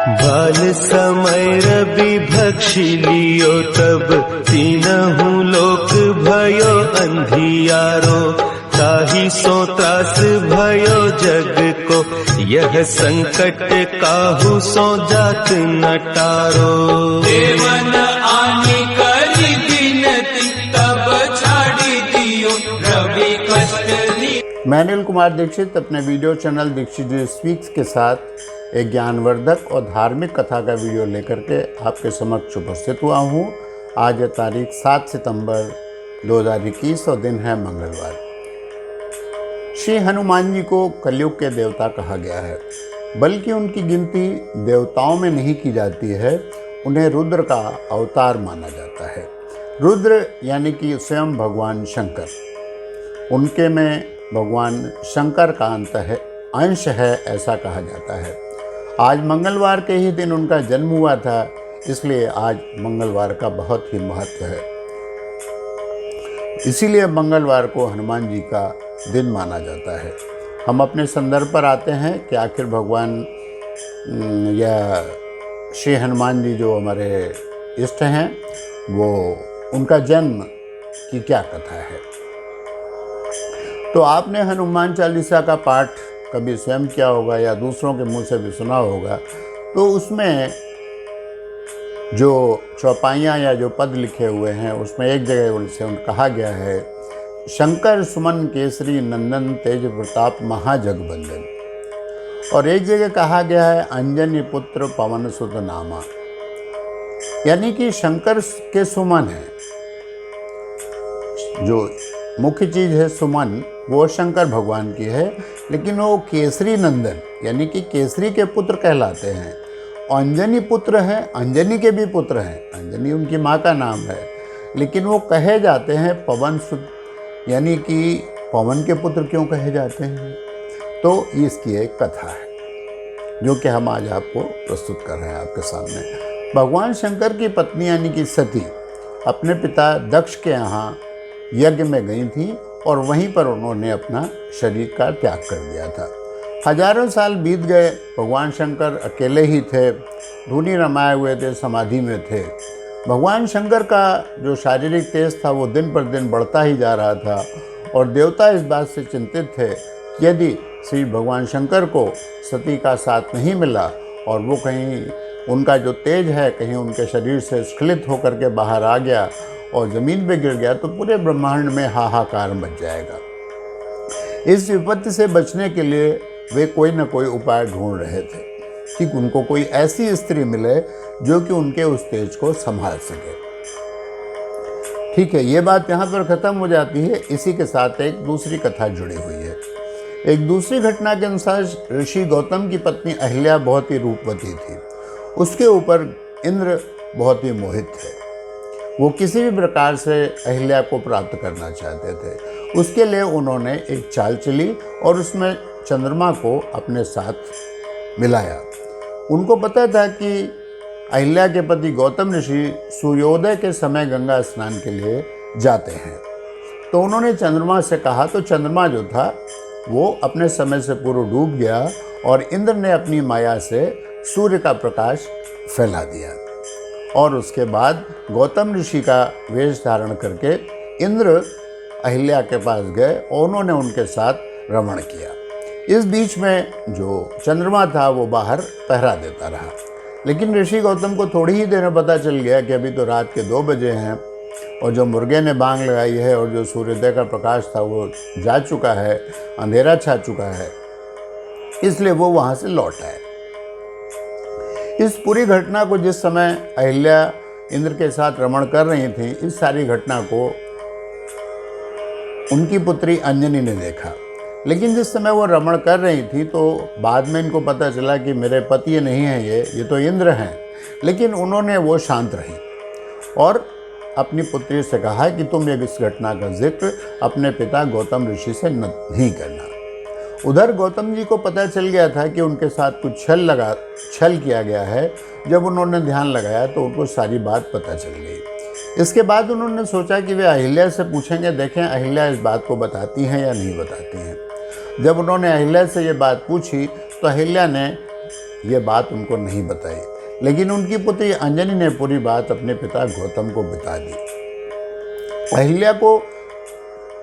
बाल समय रवि भक्षी लियो तब तीनहु लोक भयो अंधियारो, ताहि सो त्रास भयो जग को, यह संकट काहू सो जात न टारो। देवन आनी करी बिनती तब छाड़ी दियो रवि कष्ट दी। मैं अनिल कुमार दीक्षित अपने वीडियो चैनल दीक्षित जी स्पीक्स के साथ एक ज्ञानवर्धक और धार्मिक कथा का वीडियो लेकर के आपके समक्ष उपस्थित हुआ हूँ। आज है तारीख 7 सितंबर 2021 और दिन है मंगलवार। श्री हनुमान जी को कलयुग के देवता कहा गया है, बल्कि उनकी गिनती देवताओं में नहीं की जाती है, उन्हें रुद्र का अवतार माना जाता है। रुद्र यानी कि स्वयं भगवान शंकर, उनके में भगवान शंकर का अंश है ऐसा कहा जाता है। आज मंगलवार के ही दिन उनका जन्म हुआ था, इसलिए आज मंगलवार का बहुत ही महत्व है। इसीलिए मंगलवार को हनुमान जी का दिन माना जाता है। हम अपने संदर्भ पर आते हैं कि आखिर भगवान या श्री हनुमान जी जो हमारे इष्ट हैं, वो उनका जन्म की क्या कथा है। तो आपने हनुमान चालीसा का पाठ कभी स्वयं किया होगा या दूसरों के मुंह से भी सुना होगा, तो उसमें जो चौपाइयाँ या जो पद लिखे हुए हैं उसमें एक जगह उनसे कहा गया है, शंकर सुमन केसरी नंदन तेज प्रताप महाजगबंदन, और एक जगह कहा गया है अंजनी पुत्र पवन सुत नामा, यानी कि शंकर के सुमन है। जो मुख्य चीज़ है सुमन, वो शंकर भगवान की है, लेकिन वो केसरी नंदन यानी कि केसरी के पुत्र कहलाते हैं। अंजनी पुत्र हैं, अंजनी के भी पुत्र हैं, अंजनी उनकी माँ का नाम है, लेकिन वो कहे जाते हैं पवन सुत, यानी कि पवन के पुत्र क्यों कहे जाते हैं। तो इसकी एक कथा है जो कि हम आज आपको प्रस्तुत कर रहे हैं आपके सामने। भगवान शंकर की पत्नी यानी कि सती अपने पिता दक्ष के यहाँ यज्ञ में गई थी और वहीं पर उन्होंने अपना शरीर का त्याग कर दिया था। हजारों साल बीत गए, भगवान शंकर अकेले ही थे, धूनी रमाए हुए थे, समाधि में थे। भगवान शंकर का जो शारीरिक तेज था वो दिन पर दिन बढ़ता ही जा रहा था, और देवता इस बात से चिंतित थे कि यदि श्री भगवान शंकर को सती का साथ नहीं मिला और वो कहीं उनका जो तेज है कहीं उनके शरीर से स्खलित होकर के बाहर आ गया और ज़मीन पे गिर गया, तो पूरे ब्रह्मांड में हाहाकार मच जाएगा। इस विपत्ति से बचने के लिए वे कोई न कोई उपाय ढूंढ रहे थे कि उनको कोई ऐसी स्त्री मिले जो कि उनके उस तेज को संभाल सके। ठीक है, ये बात यहाँ पर ख़त्म हो जाती है। इसी के साथ एक दूसरी कथा जुड़ी हुई है। एक दूसरी घटना के अनुसार ऋषि गौतम की पत्नी अहिल्या बहुत ही रूपवती थी। उसके ऊपर इंद्र बहुत ही मोहित थे। वो किसी भी प्रकार से अहिल्या को प्राप्त करना चाहते थे। उसके लिए उन्होंने एक चाल चली और उसमें चंद्रमा को अपने साथ मिलाया। उनको पता था कि अहिल्या के पति गौतम ऋषि सूर्योदय के समय गंगा स्नान के लिए जाते हैं, तो उन्होंने चंद्रमा से कहा। तो चंद्रमा जो था वो अपने समय से पूर्व डूब गया और इंद्र ने अपनी माया से सूर्य का प्रकाश फैला दिया। और उसके बाद गौतम ऋषि का वेश धारण करके इंद्र अहिल्या के पास गए और उन्होंने उनके साथ रमण किया। इस बीच में जो चंद्रमा था वो बाहर पहरा देता रहा, लेकिन ऋषि गौतम को थोड़ी ही देर में पता चल गया कि अभी तो रात के 2 बजे हैं और जो मुर्गे ने बांग लगाई है और जो सूर्योदय का प्रकाश था वो जा चुका है, अंधेरा छा चुका है, इसलिए वो वहाँ से लौट आए। इस पूरी घटना को जिस समय अहिल्या इंद्र के साथ रमण कर रही थी, इस सारी घटना को उनकी पुत्री अंजनी ने देखा। लेकिन जिस समय वो रमण कर रही थी तो बाद में इनको पता चला कि मेरे पति नहीं हैं, ये तो इंद्र हैं। लेकिन उन्होंने वो शांत रही और अपनी पुत्री से कहा कि तुम इस घटना का जिक्र अपने पिता गौतम ऋषि से नहीं करना। उधर गौतम जी को पता चल गया था कि उनके साथ कुछ छल किया गया है। जब उन्होंने ध्यान लगाया तो उनको सारी बात पता चल गई। इसके बाद उन्होंने सोचा कि वे अहिल्या से पूछेंगे, देखें अहिल्या इस बात को बताती हैं या नहीं बताती हैं। जब उन्होंने अहिल्या से ये बात पूछी तो अहिल्या ने ये बात उनको नहीं बताई, लेकिन उनकी पुत्री अंजनी ने पूरी बात अपने पिता गौतम को बता दी। अहिल्या को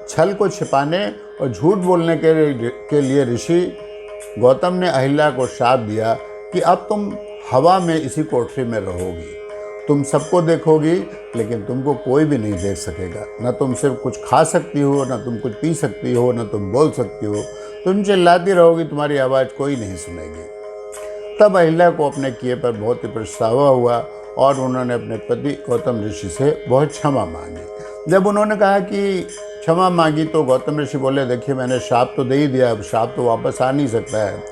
छल को छिपाने और झूठ बोलने के लिए ऋषि गौतम ने अहिल्या को श्राप दिया कि अब तुम हवा में इसी कोठरी में रहोगी, तुम सबको देखोगी लेकिन तुमको कोई भी नहीं देख सकेगा, न तुम सिर्फ कुछ खा सकती हो, न तुम कुछ पी सकती हो, न तुम बोल सकती हो, तुम चिल्लाती रहोगी, तुम्हारी आवाज़ कोई नहीं सुनेगी। तब अहिल्या को अपने किए पर बहुत ही पछतावा हुआ और उन्होंने अपने पति गौतम ऋषि से बहुत क्षमा मांगी। जब उन्होंने कहा कि क्षमा मांगी तो गौतम ऋषि बोले, देखिए मैंने श्राप तो दे ही दिया, अब श्राप तो वापस आ नहीं सकता है।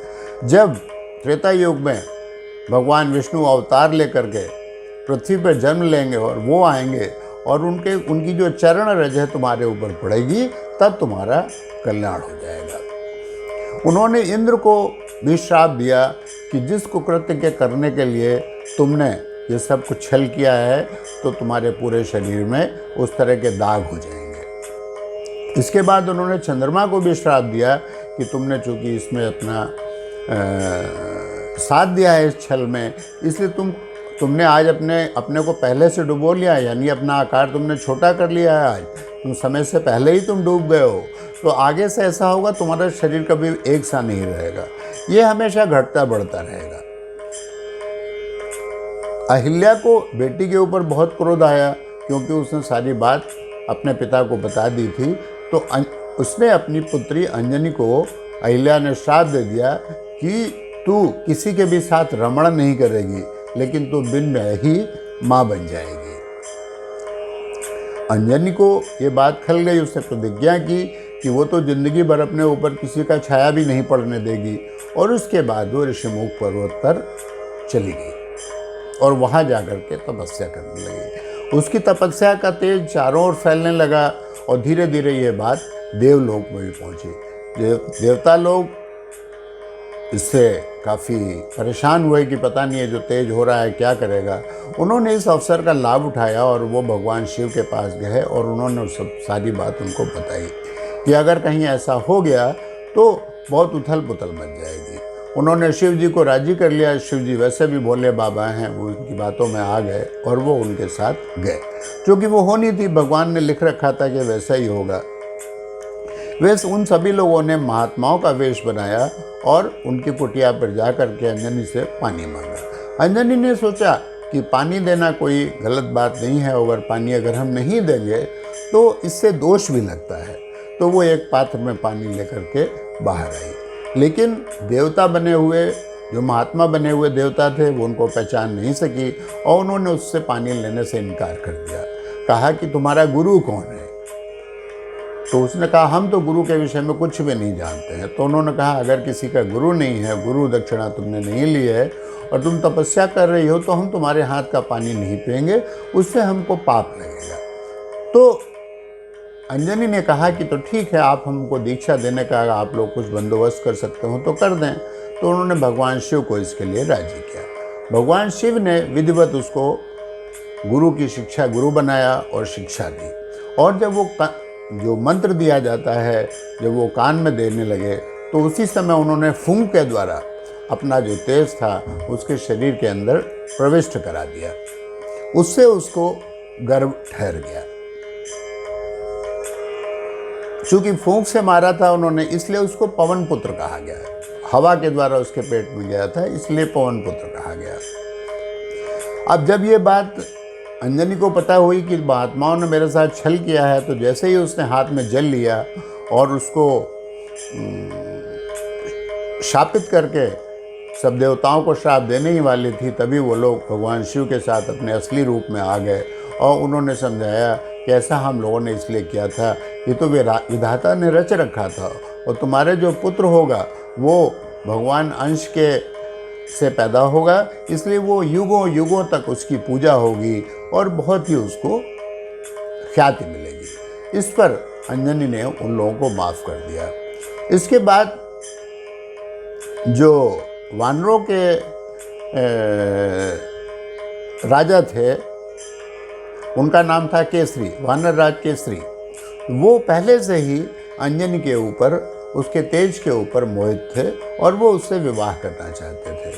जब त्रेता युग में भगवान विष्णु अवतार लेकर के पृथ्वी पर जन्म लेंगे और वो आएंगे और उनकी जो चरण रज है तुम्हारे ऊपर पड़ेगी, तब तुम्हारा कल्याण हो जाएगा। उन्होंने इंद्र को भी श्राप दिया कि जिस कुकृत्य के करने के लिए तुमने ये सब कुछ छल किया है तो तुम्हारे पूरे शरीर में उस तरह के दाग हो जाएंगे। इसके बाद उन्होंने चंद्रमा को भी श्राप दिया कि तुमने चूंकि इसमें अपना साथ दिया है इस छल में, इसलिए तुमने आज अपने को पहले से डुबो लिया है, यानी अपना आकार तुमने छोटा कर लिया है। आज तुम समय से पहले ही तुम डूब गए हो, तो आगे से ऐसा होगा तुम्हारा शरीर कभी एक सा नहीं रहेगा, ये हमेशा घटता बढ़ता रहेगा। अहिल्या को बेटी के ऊपर बहुत क्रोध आया क्योंकि उसने सारी बात अपने पिता को बता दी थी, तो उसने अपनी पुत्री अंजनी को अहिल्या ने श्राप दे दिया कि तू किसी के भी साथ रमण नहीं करेगी, लेकिन तू दिन में ही माँ बन जाएगी। अंजनी को ये बात खल गई, उसने प्रतिज्ञा की कि वो तो जिंदगी भर अपने ऊपर किसी का छाया भी नहीं पड़ने देगी, और उसके बाद वो ऋषिमुख पर्वत पर चली गई और वहाँ जाकर के तपस्या करने लगी। उसकी तपस्या का तेज चारों ओर फैलने लगा और धीरे धीरे ये बात देवलोक में भी पहुँची। देवता लोग इससे काफ़ी परेशान हुए कि पता नहीं है जो तेज हो रहा है क्या करेगा। उन्होंने इस अवसर का लाभ उठाया और वो भगवान शिव के पास गए और उन्होंने सब सारी बात उनको बताई कि अगर कहीं ऐसा हो गया तो बहुत उथल पुथल मच जाएगी। उन्होंने शिव जी को राजी कर लिया। शिव जी वैसे भी भोले बाबा हैं, वो उनकी बातों में आ गए और वो उनके साथ गए। जो कि वो होनी थी, भगवान ने लिख रखा था कि वैसा ही होगा। वैसे उन सभी लोगों ने महात्माओं का वेश बनाया और उनकी कुटिया पर जा कर के अंजनी से पानी मांगा। अंजनी ने सोचा कि पानी देना कोई गलत बात नहीं है, अगर हम नहीं देंगे तो इससे दोष भी लगता है। तो वो एक पात्र में पानी लेकर के बाहर आई, लेकिन देवता बने हुए, जो महात्मा बने हुए देवता थे, वो उनको पहचान नहीं सकी और उन्होंने उससे पानी लेने से इनकार कर दिया। कहा कि तुम्हारा गुरु कौन है? तो उसने कहा हम तो गुरु के विषय में कुछ भी नहीं जानते हैं। तो उन्होंने कहा अगर किसी का गुरु नहीं है, गुरु दक्षिणा तुमने नहीं ली है और तुम तपस्या कर रही हो, तो हम तुम्हारे हाथ का पानी नहीं पिएंगे, उससे हमको पाप लगेगा। तो अंजनी ने कहा कि तो ठीक है, आप हमको दीक्षा देने का आप लोग कुछ बंदोबस्त कर सकते हो तो कर दें। तो उन्होंने भगवान शिव को इसके लिए राजी किया। भगवान शिव ने विधिवत उसको गुरु की शिक्षा, गुरु बनाया और शिक्षा दी। और जब वो जो मंत्र दिया जाता है, जब वो कान में देने लगे, तो उसी समय उन्होंने फूंक के द्वारा अपना जो तेज था उसके शरीर के अंदर प्रविष्ट करा दिया। उससे उसको गर्भ ठहर गया। चूंकि फूंक से मारा था उन्होंने, इसलिए उसको पवन पुत्र कहा गया है। हवा के द्वारा उसके पेट में गया था, इसलिए पवन पुत्र कहा गया। अब जब ये बात अंजनी को पता हुई कि महात्माओं ने मेरे साथ छल किया है, तो जैसे ही उसने हाथ में जल लिया और उसको शापित करके सब देवताओं को श्राप देने ही वाली थी, तभी वो लोग भगवान शिव के साथ अपने असली रूप में आ गए और उन्होंने समझाया कि ऐसा हम लोगों ने इसलिए किया था, ये तो विधाता ने रच रखा था और तुम्हारे जो पुत्र होगा वो भगवान अंश के से पैदा होगा, इसलिए वो युगों युगों तक उसकी पूजा होगी और बहुत ही उसको ख्याति मिलेगी। इस पर अंजनी ने उन लोगों को माफ़ कर दिया। इसके बाद जो वानरों के राजा थे, उनका नाम था केसरी, वानर राज केसरी। वो पहले से ही अंजनी के ऊपर, उसके तेज के ऊपर मोहित थे और वो उससे विवाह करना चाहते थे।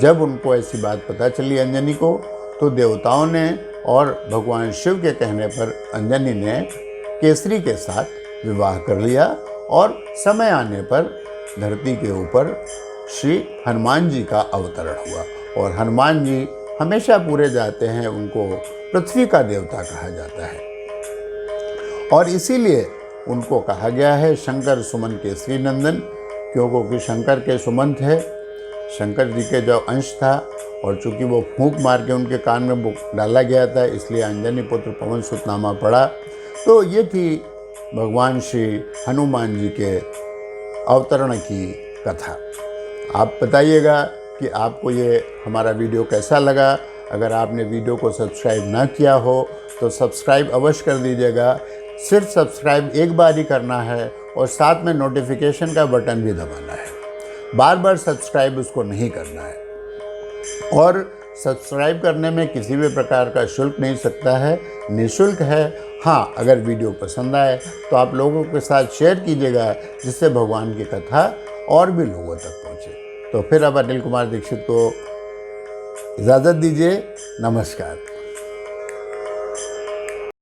जब उनको ऐसी बात पता चली अंजनी को, तो देवताओं ने और भगवान शिव के कहने पर अंजनी ने केसरी के साथ विवाह कर लिया और समय आने पर धरती के ऊपर श्री हनुमान जी का अवतरण हुआ। और हनुमान जी हमेशा पूरे जाते हैं, उनको पृथ्वी का देवता कहा जाता है और इसीलिए उनको कहा गया है शंकर सुमन केसरी नंदन, क्योंकि शंकर के सुमन थे, शंकर जी के जो अंश था, और चूंकि वो फूंक मार के उनके कान में वो डाला गया था, इसलिए अंजनी पुत्र पवन सुत नामा पड़ा। तो ये थी भगवान श्री हनुमान जी के अवतरण की कथा। आप बताइएगा कि आपको ये हमारा वीडियो कैसा लगा। अगर आपने वीडियो को सब्सक्राइब ना किया हो तो सब्सक्राइब अवश्य कर दीजिएगा। सिर्फ सब्सक्राइब एक बार ही करना है और साथ में नोटिफिकेशन का बटन भी दबाना है, बार बार सब्सक्राइब उसको नहीं करना है। और सब्सक्राइब करने में किसी भी प्रकार का शुल्क नहीं सकता है, निःशुल्क है। हाँ, अगर वीडियो पसंद आए तो आप लोगों के साथ शेयर कीजिएगा, जिससे भगवान की कथा और भी लोगों तक पहुँचे। तो फिर अब अनिल कुमार दीक्षित को इजाज़त दीजिए। नमस्कार।